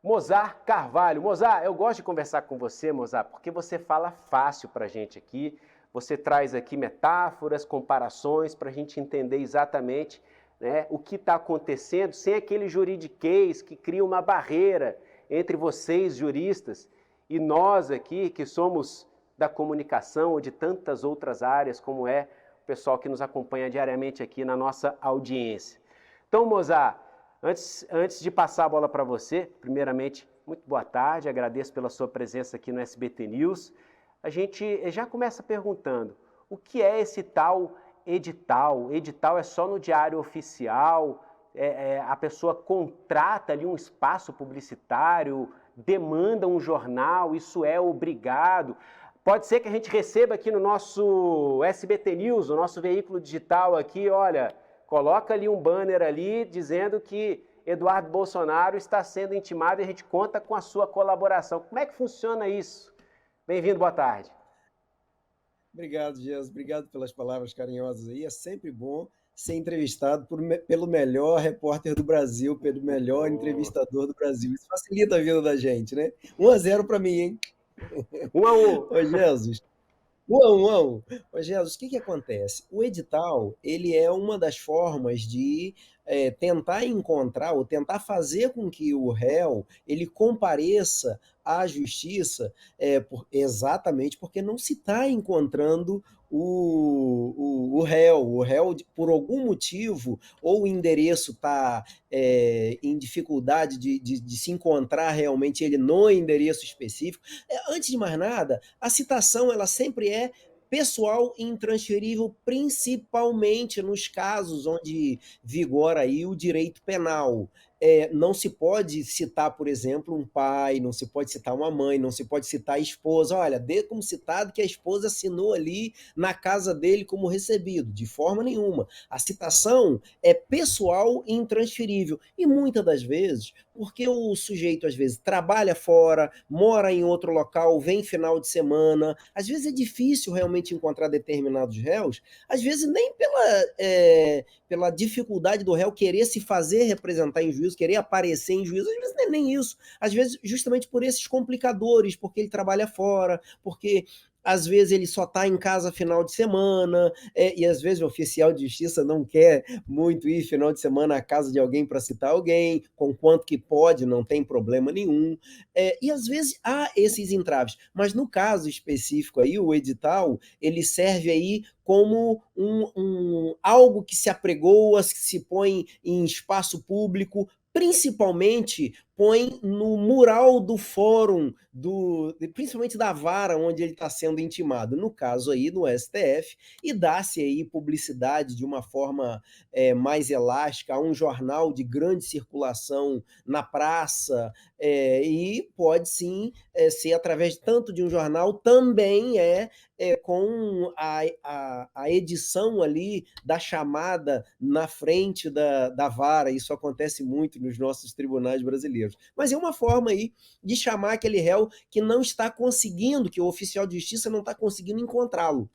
Mozart Carvalho. Mozart, eu gosto de conversar com você, Mozart, porque você fala fácil para a gente aqui. Você traz aqui metáforas, comparações para a gente entender exatamente, né, o que está acontecendo, sem aquele juridiquês que cria uma barreira entre vocês, juristas, e nós aqui, que somos da comunicação ou de tantas outras áreas, como é o pessoal que nos acompanha diariamente aqui na nossa audiência. Então, Mozart, antes de passar a bola para você, primeiramente, muito boa tarde, agradeço pela sua presença aqui no SBT News. A gente já começa perguntando, o que é esse tal edital? Edital é só no diário oficial? A pessoa contrata ali um espaço publicitário, demanda um jornal, isso é obrigado? Pode ser que a gente receba aqui no nosso SBT News, o nosso veículo digital aqui, olha, coloca ali um banner ali dizendo que Eduardo Bolsonaro está sendo intimado e a gente conta com a sua colaboração. Como é que funciona isso? Bem-vindo, boa tarde. Obrigado, Jesus. Obrigado pelas palavras carinhosas aí. É sempre bom ser entrevistado pelo melhor repórter do Brasil, pelo melhor Oh. entrevistador do Brasil. Isso facilita a vida da gente, né? 1-0 para mim, hein? 1-1. Ô, Jesus. 1-1. Ô, Jesus, o que acontece? O edital, ele é uma das formas de tentar encontrar ou tentar fazer com que o réu ele compareça à justiça exatamente porque não se está encontrando o réu. O réu, por algum motivo, ou o endereço está em dificuldade de se encontrar realmente ele no endereço específico. Antes de mais nada, a citação ela sempre é pessoal e intransferível, principalmente nos casos onde vigora aí o direito penal. Não se pode citar, por exemplo, um pai, não se pode citar uma mãe, não se pode citar a esposa. Olha, dê como citado que a esposa assinou ali na casa dele como recebido. De forma nenhuma. A citação é pessoal e intransferível. E muitas das vezes, porque o sujeito às vezes trabalha fora, mora em outro local, vem final de semana, às vezes é difícil realmente encontrar determinados réus, às vezes nem pela dificuldade do réu querer se fazer representar em juízo, querer aparecer em juízo, às vezes não é nem isso, às vezes justamente por esses complicadores, porque ele trabalha fora, porque às vezes ele só está em casa final de semana, e às vezes o oficial de justiça não quer muito ir final de semana à casa de alguém para citar alguém, com quanto que pode, não tem problema nenhum. E às vezes há esses entraves, mas no caso específico aí, o edital, ele serve aí como algo que se apregoa, que se põe em espaço público, principalmente põe no mural do fórum, principalmente da vara onde ele está sendo intimado, no caso aí no STF, e dá-se aí publicidade de uma forma mais elástica a um jornal de grande circulação na praça, e pode sim ser através tanto de um jornal, também com a edição ali da chamada na frente da vara. Isso acontece muito nos nossos tribunais brasileiros. Mas é uma forma aí de chamar aquele réu que não está conseguindo, que o oficial de justiça não está conseguindo encontrá-lo.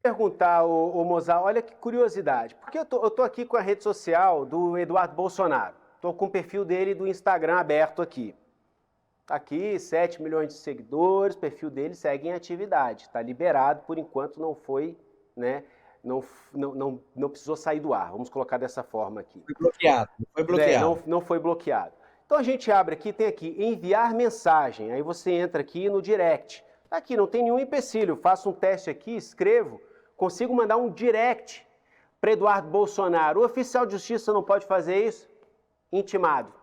Perguntar, o Mozart, olha que curiosidade, porque eu tô aqui com a rede social do Eduardo Bolsonaro, tô com o perfil dele do Instagram aberto aqui. Tá aqui, 7 milhões de seguidores, o perfil dele segue em atividade, está liberado, por enquanto não foi, né, não precisou sair do ar, vamos colocar dessa forma aqui. Foi bloqueado, foi bloqueado. Não foi bloqueado. Então a gente abre aqui, tem aqui, enviar mensagem, aí você entra aqui no direct. Aqui, não tem nenhum empecilho, faço um teste aqui, escrevo, consigo mandar um direct para Eduardo Bolsonaro. O oficial de justiça não pode fazer isso? Intimado.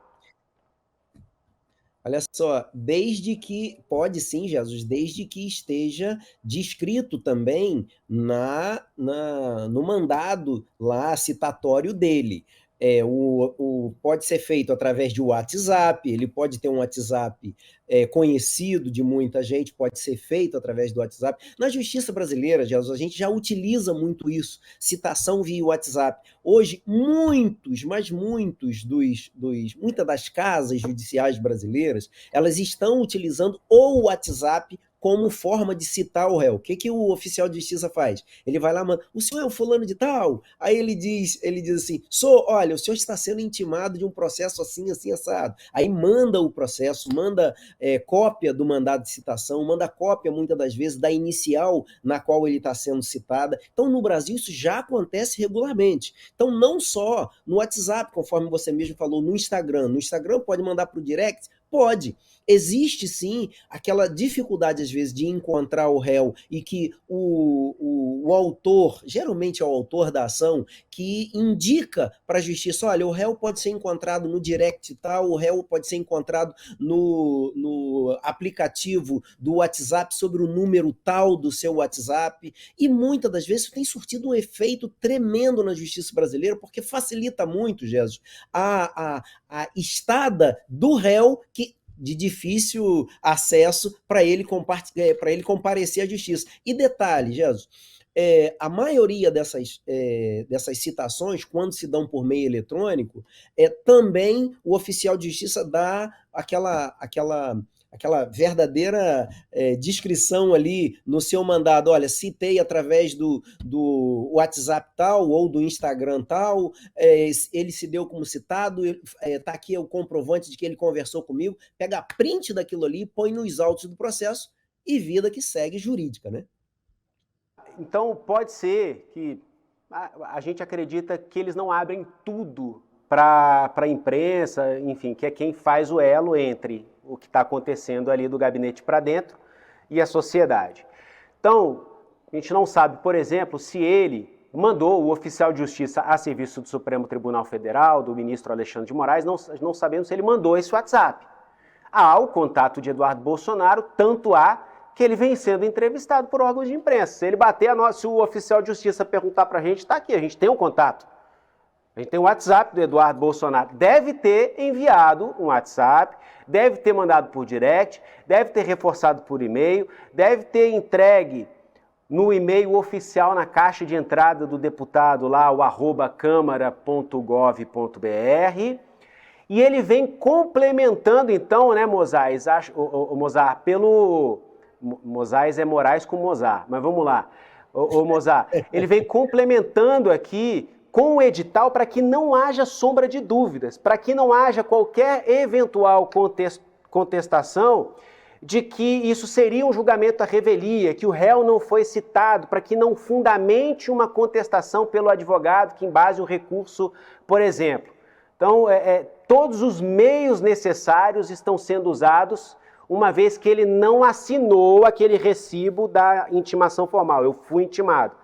Olha só, pode sim, Jesus, desde que esteja descrito também no mandado lá citatório dele. Pode ser feito através de WhatsApp, ele pode ter um WhatsApp conhecido de muita gente, pode ser feito através do WhatsApp. Na justiça brasileira, Jesus, a gente já utiliza muito isso, citação via WhatsApp. Hoje, muitas das casas judiciais brasileiras, elas estão utilizando o WhatsApp como forma de citar o réu. O que o oficial de justiça faz? Ele vai lá, manda, o senhor é o fulano de tal? Aí ele diz assim, olha, o senhor está sendo intimado de um processo assim, assim, assado. Aí manda o processo, manda cópia do mandado de citação, manda cópia, muitas das vezes, da inicial na qual ele está sendo citada. Então, no Brasil, isso já acontece regularmente. Então, não só no WhatsApp, conforme você mesmo falou, no Instagram. No Instagram pode mandar para o direct? Pode. Existe sim aquela dificuldade, às vezes, de encontrar o réu e que o autor, geralmente é o autor da ação, que indica para a justiça, olha, o réu pode ser encontrado no direct tal, o réu pode ser encontrado no aplicativo do WhatsApp sobre o número tal do seu WhatsApp, e muitas das vezes isso tem surtido um efeito tremendo na justiça brasileira, porque facilita muito, Jesus, a estada do réu de difícil acesso para ele comparecer à justiça. E detalhe, Jesus, a maioria dessas citações, quando se dão por meio eletrônico, também o oficial de justiça dá aquela verdadeira descrição ali no seu mandado, olha, citei através do WhatsApp tal ou do Instagram tal, ele se deu como citado, tá aqui o comprovante de que ele conversou comigo, pega a print daquilo ali, põe nos autos do processo e vida que segue jurídica, né? Então, pode ser que a gente acredita que eles não abrem tudo para a imprensa, enfim, que é quem faz o elo entre o que está acontecendo ali do gabinete para dentro e a sociedade. Então, a gente não sabe, por exemplo, se ele mandou o oficial de justiça a serviço do Supremo Tribunal Federal, do ministro Alexandre de Moraes, não sabemos se ele mandou esse WhatsApp. Há o contato de Eduardo Bolsonaro, tanto há que ele vem sendo entrevistado por órgãos de imprensa. Se ele bater se o oficial de justiça perguntar para a gente, está aqui, a gente tem um contato. A gente tem o WhatsApp do Eduardo Bolsonaro. Deve ter enviado um WhatsApp, deve ter mandado por direct, deve ter reforçado por e-mail, deve ter entregue no e-mail oficial na caixa de entrada do deputado lá, o @câmara.gov.br. E ele vem complementando então, né, Moisés, Mozart, pelo... Moisés é Moraes com Mozart, mas vamos lá. Mozart, ele vem complementando aqui com o edital para que não haja sombra de dúvidas, para que não haja qualquer eventual contestação de que isso seria um julgamento à revelia, que o réu não foi citado, para que não fundamente uma contestação pelo advogado que embase o recurso, por exemplo. Então, todos os meios necessários estão sendo usados, uma vez que ele não assinou aquele recibo da intimação formal. Eu fui intimado.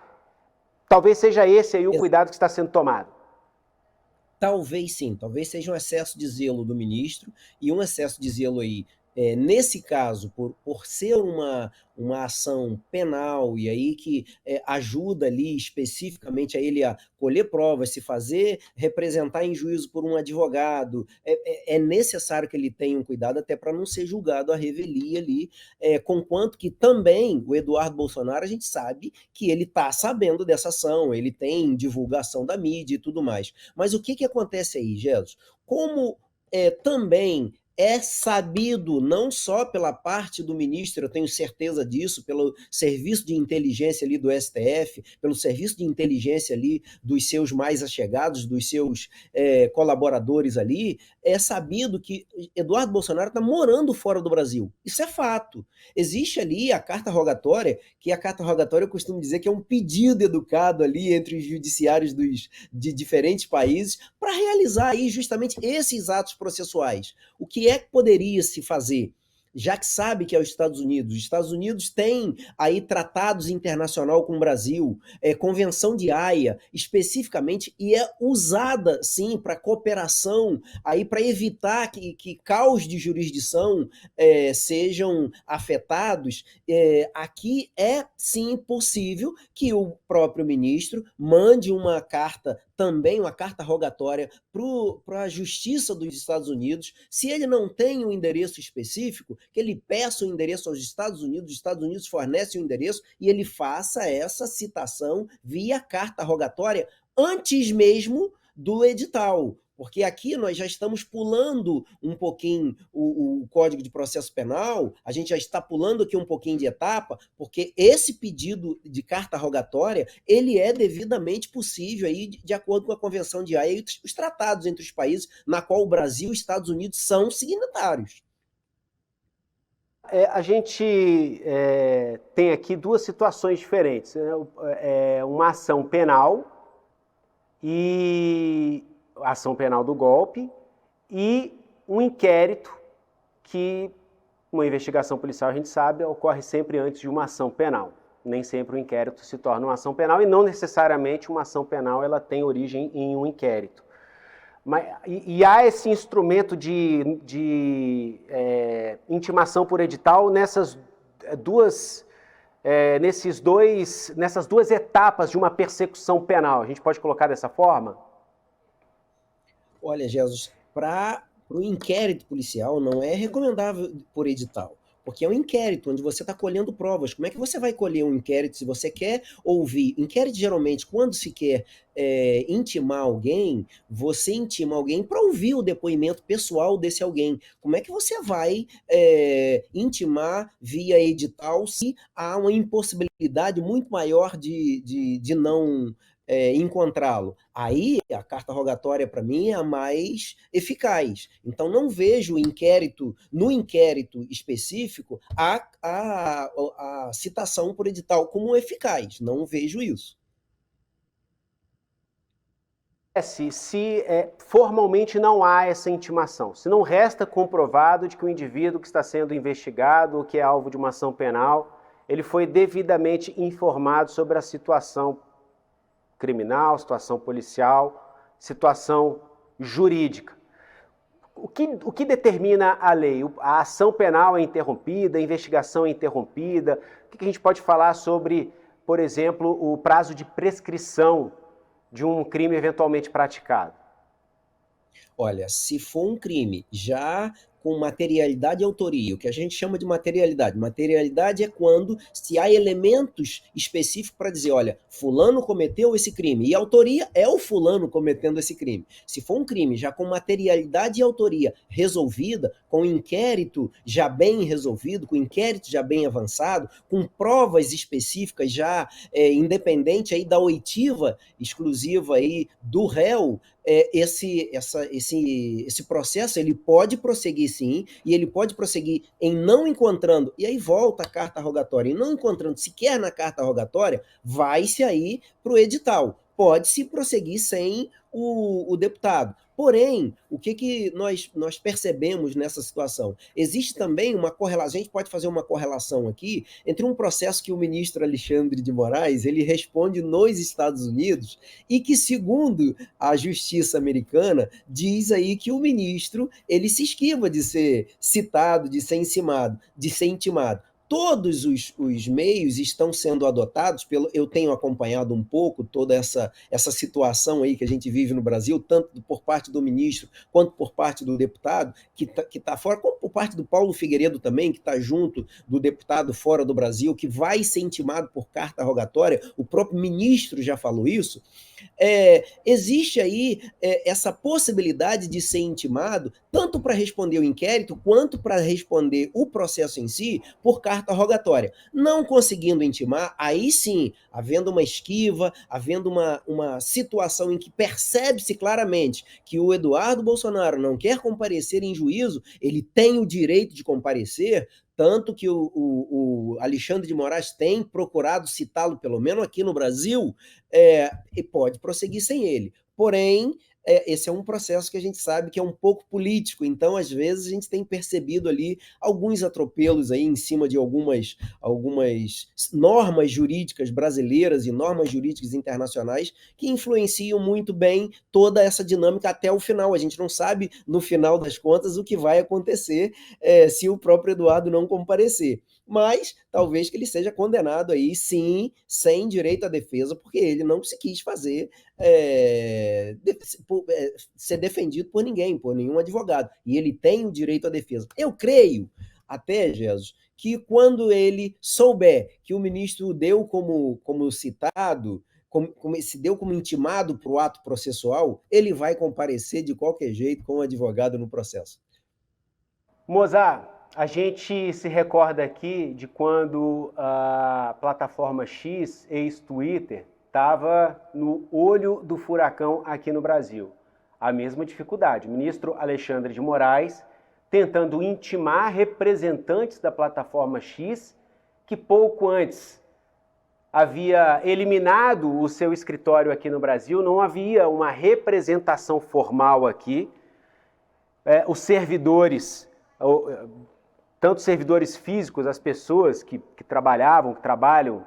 Talvez seja esse aí o cuidado que está sendo tomado. Talvez sim, talvez seja um excesso de zelo do ministro e um excesso de zelo aí, nesse caso, por ser uma ação penal e aí que ajuda ali especificamente a ele a colher provas, se fazer representar em juízo por um advogado, é necessário que ele tenha um cuidado até para não ser julgado à revelia ali, conquanto que também o Eduardo Bolsonaro, a gente sabe que ele está sabendo dessa ação, ele tem divulgação da mídia e tudo mais. Mas o que acontece aí, Jesus? Como também é sabido, não só pela parte do ministro, eu tenho certeza disso, pelo serviço de inteligência ali do STF, pelo serviço de inteligência ali dos seus mais achegados, dos seus colaboradores ali, é sabido que Eduardo Bolsonaro está morando fora do Brasil. Isso é fato. Existe ali a carta rogatória, que a carta rogatória eu costumo dizer que é um pedido educado ali entre os judiciários de diferentes países para realizar aí justamente esses atos processuais. O que é que poderia se fazer? Já que sabe que é os Estados Unidos têm aí tratados internacionais com o Brasil, Convenção de Haia, especificamente, e é usada, sim, para cooperação, aí para evitar que caos de jurisdição sejam afetados. Aqui é, sim, possível que o próprio ministro mande uma carta, também uma carta rogatória para a Justiça dos Estados Unidos. Se ele não tem um endereço específico, que ele peça o endereço aos Estados Unidos, os Estados Unidos fornecem o endereço e ele faça essa citação via carta rogatória antes mesmo do edital. porque aqui nós já estamos pulando um pouquinho o Código de Processo Penal, a gente já está pulando aqui um pouquinho de etapa, porque esse pedido de carta rogatória, ele é devidamente possível aí, de acordo com a Convenção de Haia e os tratados entre os países, na qual o Brasil e os Estados Unidos são signatários. A gente tem aqui duas situações diferentes, né? Uma ação penal e a ação penal do golpe e um inquérito que uma investigação policial, a gente sabe, ocorre sempre antes de uma ação penal. Nem sempre o inquérito se torna uma ação penal e não necessariamente uma ação penal ela tem origem em um inquérito. E há esse instrumento de intimação por edital nessas duas etapas de uma persecução penal. A gente pode colocar dessa forma? Olha, Jesus, para o inquérito policial não é recomendável por edital, porque é um inquérito onde você está colhendo provas. Como é que você vai colher um inquérito se você quer ouvir? Inquérito, geralmente, quando se quer intimar alguém, você intima alguém para ouvir o depoimento pessoal desse alguém. Como é que você vai intimar via edital se há uma impossibilidade muito maior de não encontrá-lo? Aí a carta rogatória, para mim, é a mais eficaz. Então, não vejo no inquérito específico, a citação por edital como eficaz. Não vejo isso. Se formalmente não há essa intimação, se não resta comprovado de que o indivíduo que está sendo investigado ou que é alvo de uma ação penal, ele foi devidamente informado sobre a situação criminal, situação policial, situação jurídica. O que determina a lei? A ação penal é interrompida, a investigação é interrompida? O que a gente pode falar sobre, por exemplo, o prazo de prescrição de um crime eventualmente praticado? Olha, se for um crime já com materialidade e autoria, o que a gente chama de materialidade. Materialidade é quando se há elementos específicos para dizer, olha, fulano cometeu esse crime, e a autoria é o fulano cometendo esse crime. Se for um crime já com materialidade e autoria resolvida, com inquérito já bem resolvido, com inquérito já bem avançado, com provas específicas já independente aí da oitiva exclusiva aí do réu, esse processo ele pode prosseguir sim, e ele pode prosseguir em não encontrando, e aí volta a carta rogatória, em não encontrando sequer na carta rogatória, vai-se aí para o edital. Pode-se prosseguir sem o deputado. Porém, o que nós percebemos nessa situação? Existe também uma correlação, a gente pode fazer uma correlação aqui entre um processo que o ministro Alexandre de Moraes ele responde nos Estados Unidos e que, segundo a justiça americana, diz aí que o ministro ele se esquiva de ser citado, de ser intimado. Todos os meios estão sendo adotados, eu tenho acompanhado um pouco toda essa situação aí que a gente vive no Brasil, tanto por parte do ministro, quanto por parte do deputado, que tá fora, como por parte do Paulo Figueiredo também, que está junto do deputado fora do Brasil, que vai ser intimado por carta rogatória, o próprio ministro já falou isso. Existe aí essa possibilidade de ser intimado, tanto para responder o inquérito, quanto para responder o processo em si, por carta rogatória. Não conseguindo intimar, aí sim, havendo uma esquiva, havendo uma situação em que percebe-se claramente que o Eduardo Bolsonaro não quer comparecer em juízo, ele tem o direito de comparecer, tanto que o Alexandre de Moraes tem procurado citá-lo, pelo menos aqui no Brasil, e pode prosseguir sem ele. Porém, esse é um processo que a gente sabe que é um pouco político, então às vezes a gente tem percebido ali alguns atropelos aí em cima de algumas normas jurídicas brasileiras e normas jurídicas internacionais que influenciam muito bem toda essa dinâmica até o final. A gente não sabe, no final das contas, o que vai acontecer se o próprio Eduardo não comparecer. Mas talvez que ele seja condenado aí, sim, sem direito à defesa, porque ele não se quis fazer ser defendido por ninguém, por nenhum advogado. E ele tem o direito à defesa. Eu creio, até, Jesus, que quando ele souber que o ministro deu como citado, se deu como intimado para o ato processual, ele vai comparecer de qualquer jeito com o advogado no processo. Mozart, a gente se recorda aqui de quando a plataforma X, ex-Twitter, estava no olho do furacão aqui no Brasil. A mesma dificuldade. O ministro Alexandre de Moraes tentando intimar representantes da plataforma X que pouco antes havia eliminado o seu escritório aqui no Brasil, não havia uma representação formal aqui. Os servidores, tanto servidores físicos, as pessoas que trabalham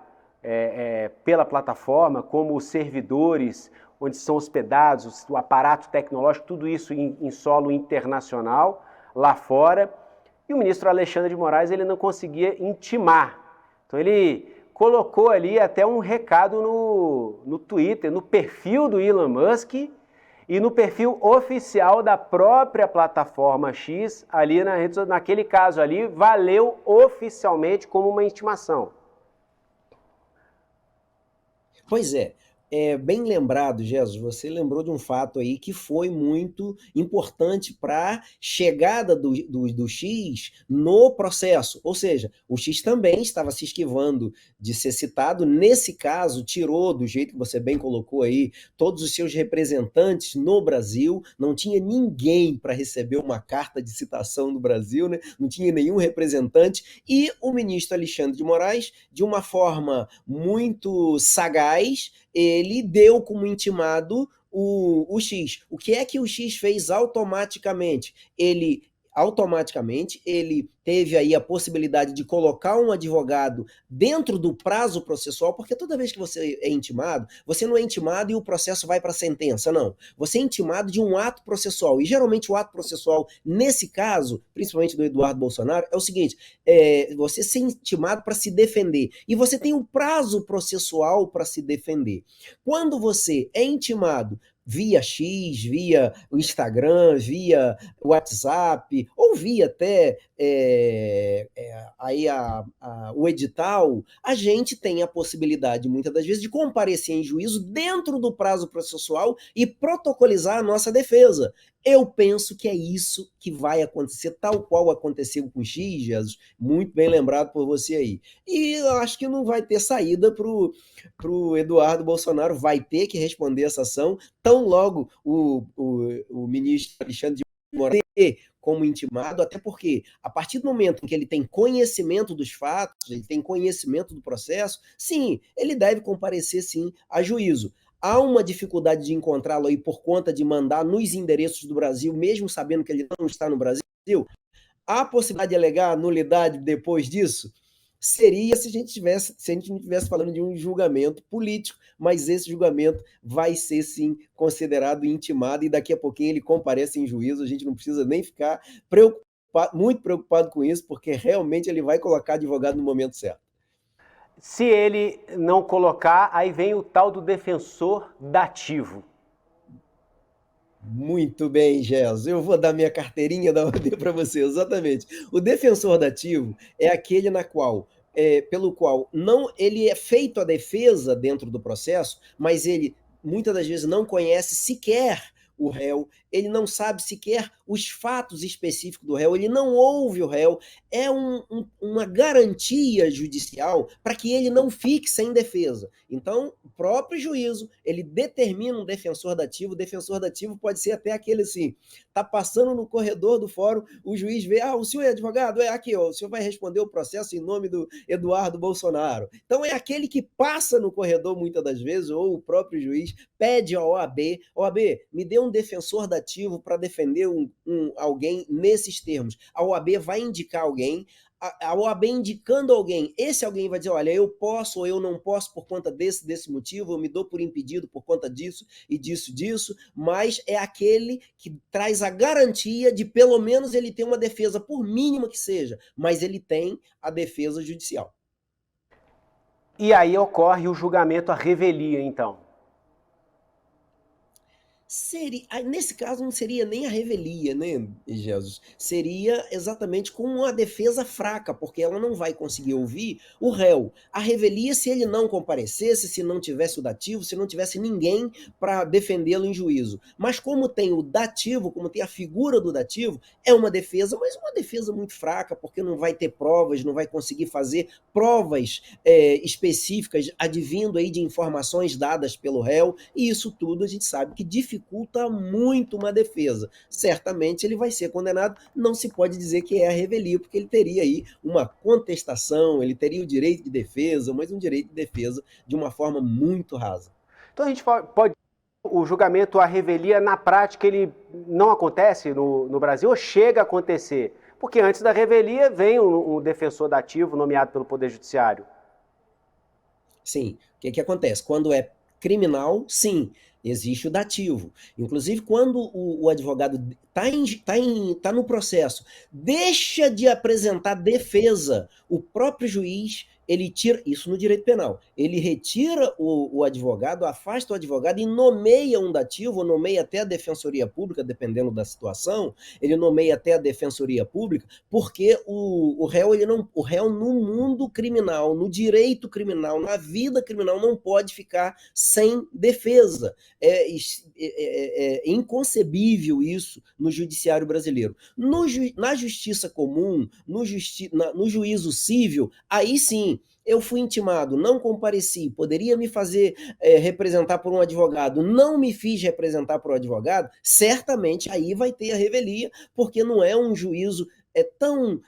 pela plataforma, como os servidores onde são hospedados, o aparato tecnológico, tudo isso em solo internacional, lá fora. E o ministro Alexandre de Moraes ele não conseguia intimar. Então ele colocou ali até um recado no Twitter, no perfil do Elon Musk e no perfil oficial da própria plataforma X, ali naquele caso ali, valeu oficialmente como uma intimação. Pois é. Bem lembrado, Jesus, você lembrou de um fato aí que foi muito importante para a chegada do X no processo. Ou seja, o X também estava se esquivando de ser citado. Nesse caso, tirou, do jeito que você bem colocou aí, todos os seus representantes no Brasil. Não tinha ninguém para receber uma carta de citação do Brasil, né? Não tinha nenhum representante. E o ministro Alexandre de Moraes, de uma forma muito sagaz, ele deu como intimado o X. O que é que o X fez automaticamente? Ele teve aí a possibilidade de colocar um advogado dentro do prazo processual, porque toda vez que você é intimado, você não é intimado e o processo vai para a sentença, não. Você é intimado de um ato processual, e geralmente o ato processual, nesse caso, principalmente do Eduardo Bolsonaro, é o seguinte, você ser intimado para se defender, e você tem um prazo processual para se defender. Quando você é intimado via X, via o Instagram, via o WhatsApp, ou via até aí o edital, a gente tem a possibilidade, muitas das vezes, de comparecer em juízo dentro do prazo processual e protocolizar a nossa defesa. Eu penso que é isso que vai acontecer, tal qual aconteceu com o X, Jesus, muito bem lembrado por você aí. E eu acho que não vai ter saída para o Eduardo Bolsonaro, vai ter que responder essa ação, tão logo o ministro Alexandre de Moraes como intimado, até porque a partir do momento em que ele tem conhecimento dos fatos, ele tem conhecimento do processo, sim, ele deve comparecer sim a juízo. Há uma dificuldade de encontrá-lo aí por conta de mandar nos endereços do Brasil, mesmo sabendo que ele não está no Brasil. Há possibilidade de alegar nulidade depois disso? Seria se a gente não estivesse falando de um julgamento político, mas esse julgamento vai ser, sim, considerado intimado e daqui a pouquinho ele comparece em juízo, a gente não precisa nem ficar muito preocupado com isso, porque realmente ele vai colocar advogado no momento certo. Se ele não colocar, aí vem o tal do defensor dativo. Muito bem, Jesus. Eu vou dar minha carteirinha da OAB para você, exatamente. O defensor dativo é aquele pelo qual não ele é feito a defesa dentro do processo, mas ele muitas das vezes não conhece sequer o réu, ele não sabe sequer os fatos específicos do réu, ele não ouve o réu, é uma garantia judicial para que ele não fique sem defesa. Então, o próprio juízo, ele determina um defensor dativo, o defensor dativo pode ser até aquele assim, tá passando no corredor do fórum, o juiz vê, o senhor é advogado? Aqui, ó, o senhor vai responder o processo em nome do Eduardo Bolsonaro. Então, é aquele que passa no corredor muitas das vezes, ou o próprio juiz pede à OAB, me dê um defensor dativo para defender alguém nesses termos. A OAB vai indicar alguém, a OAB indicando alguém, esse alguém vai dizer, olha, eu posso ou eu não posso por conta desse motivo, eu me dou por impedido por conta disso e disso, mas é aquele que traz a garantia de pelo menos ele ter uma defesa, por mínima que seja, mas ele tem a defesa judicial. E aí ocorre o julgamento à revelia, então. Nesse caso não seria nem a revelia, né, Jesus? Seria exatamente com uma defesa fraca, porque ela não vai conseguir ouvir o réu. A revelia, se ele não comparecesse, se não tivesse o dativo, se não tivesse ninguém para defendê-lo em juízo. Mas como tem o dativo, como tem a figura do dativo, é uma defesa, mas uma defesa muito fraca, porque não vai ter provas, não vai conseguir fazer provas específicas advindo aí de informações dadas pelo réu, e isso tudo a gente sabe que dificulta muito uma defesa. Certamente ele vai ser condenado, não se pode dizer que é a revelia, porque ele teria aí uma contestação, ele teria o direito de defesa, mas um direito de defesa de uma forma muito rasa. Então a gente pode. O julgamento à revelia, na prática, ele não acontece no Brasil ou chega a acontecer? Porque antes da revelia vem um defensor dativo nomeado pelo Poder Judiciário. Sim. O que acontece? Quando é criminal, sim, existe o dativo. Inclusive, quando o advogado está no processo, deixa de apresentar defesa, o próprio juiz, ele tira, isso no direito penal, ele retira o advogado, afasta o advogado e nomeia um dativo, ou nomeia até a defensoria pública, dependendo da situação, ele nomeia até a defensoria pública, porque o réu, o réu no mundo criminal, no direito criminal, na vida criminal, não pode ficar sem defesa. É inconcebível isso no judiciário brasileiro. Na justiça comum, no juízo civil, aí sim, eu fui intimado, não compareci, poderia me fazer representar por um advogado, não me fiz representar por um advogado, certamente aí vai ter a revelia, porque não é um juízo tão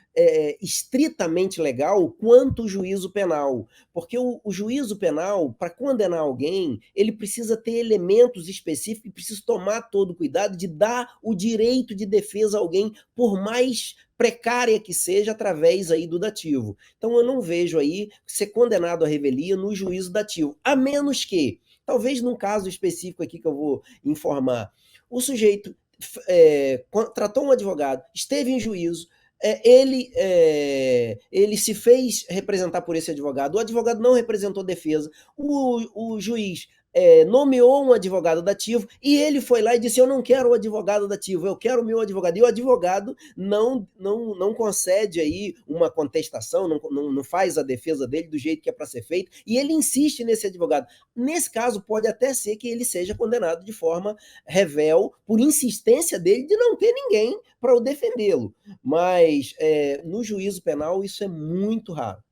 estritamente legal quanto o juízo penal. Porque o juízo penal, para condenar alguém, ele precisa ter elementos específicos e precisa tomar todo o cuidado de dar o direito de defesa a alguém, por mais precária que seja, através aí do dativo. Então eu não vejo aí ser condenado à revelia no juízo dativo, a menos que, talvez num caso específico aqui que eu vou informar, o sujeito tratou um advogado, esteve em juízo, ele se fez representar por esse advogado, o advogado não representou defesa, o juiz nomeou um advogado dativo e ele foi lá e disse: eu não quero o advogado dativo, eu quero o meu advogado. E o advogado não concede aí uma contestação, não faz a defesa dele do jeito que é para ser feito, e ele insiste nesse advogado. Nesse caso, pode até ser que ele seja condenado de forma revel por insistência dele de não ter ninguém para o defendê-lo. Mas no juízo penal isso é muito raro.